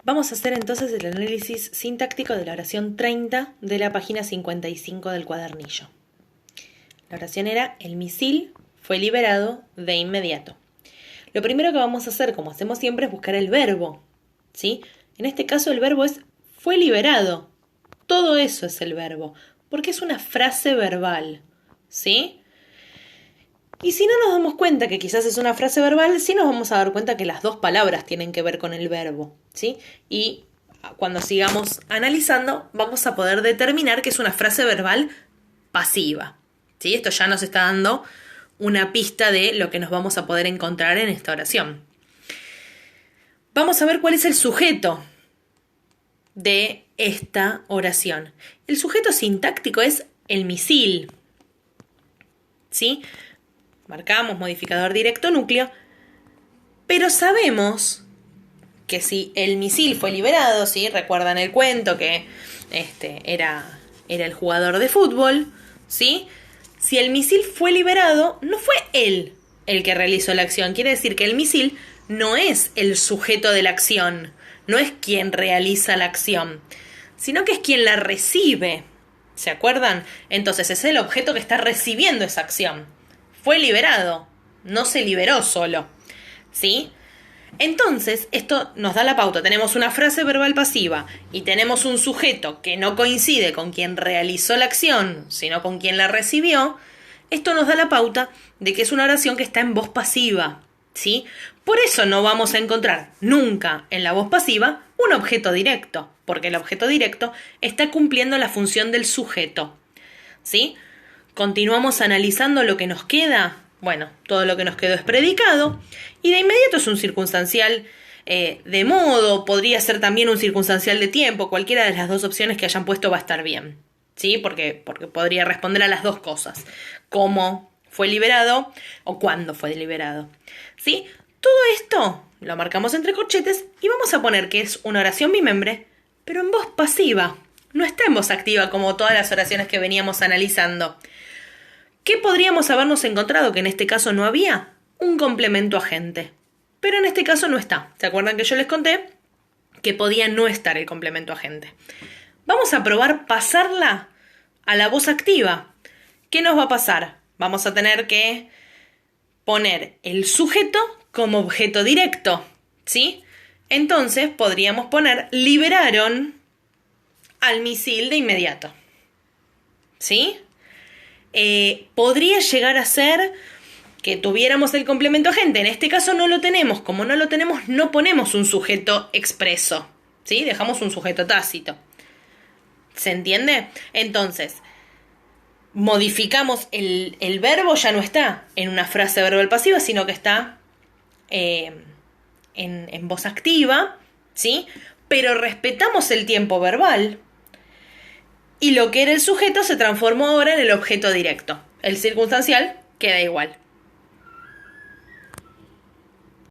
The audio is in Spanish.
Vamos a hacer entonces el análisis sintáctico de la oración 30 de la página 55 del cuadernillo. La oración era: el misil fue liberado de inmediato. Lo primero que vamos a hacer, como hacemos siempre, es buscar el verbo, ¿sí? En este caso el verbo es fue liberado. Todo eso es el verbo, porque es una frase verbal, ¿sí? Y si no nos damos cuenta que quizás es una frase verbal, sí nos vamos a dar cuenta que las dos palabras tienen que ver con el verbo, ¿sí? Y cuando sigamos analizando, vamos a poder determinar que es una frase verbal pasiva, ¿sí? Esto ya nos está dando una pista de lo que nos vamos a poder encontrar en esta oración. Vamos a ver cuál es el sujeto de esta oración. El sujeto sintáctico es el misil, ¿sí? Marcamos modificador directo núcleo, pero sabemos que si el misil fue liberado, ¿sí? Recuerdan el cuento que era el jugador de fútbol, ¿sí? Si el misil fue liberado, no fue él el que realizó la acción. Quiere decir que el misil no es el sujeto de la acción, no es quien realiza la acción, sino que es quien la recibe. ¿Se acuerdan? Entonces es el objeto que está recibiendo esa acción. Fue liberado, no se liberó solo, ¿sí? Entonces, esto nos da la pauta. Tenemos una frase verbal pasiva y tenemos un sujeto que no coincide con quien realizó la acción, sino con quien la recibió. Esto nos da la pauta de que es una oración que está en voz pasiva, ¿sí? Por eso no vamos a encontrar nunca en la voz pasiva un objeto directo, porque el objeto directo está cumpliendo la función del sujeto, ¿sí? Continuamos analizando lo que nos queda. Bueno, todo lo que nos quedó es predicado y de inmediato es un circunstancial de modo, podría ser también un circunstancial de tiempo, cualquiera de las dos opciones que hayan puesto va a estar bien, ¿sí? Porque podría responder a las dos cosas, cómo fue liberado o cuándo fue liberado, ¿sí? Todo esto lo marcamos entre corchetes y vamos a poner que es una oración bimembre, pero en voz pasiva, no está en voz activa como todas las oraciones que veníamos analizando. ¿Qué podríamos habernos encontrado que en este caso no había? Un complemento agente. Pero en este caso no está. ¿Se acuerdan que yo les conté que podía no estar el complemento agente? Vamos a probar pasarla a la voz activa. ¿Qué nos va a pasar? Vamos a tener que poner el sujeto como objeto directo, ¿sí? Entonces podríamos poner liberaron al misil de inmediato, ¿sí? Podría llegar a ser que tuviéramos el complemento agente. En este caso no lo tenemos. Como no lo tenemos, no ponemos un sujeto expreso, ¿sí? Dejamos un sujeto tácito. ¿Se entiende? Entonces, modificamos el verbo, ya no está en una frase verbal pasiva, sino que está en voz activa, ¿sí? Pero respetamos el tiempo verbal. Y lo que era el sujeto se transformó ahora en el objeto directo. El circunstancial queda igual.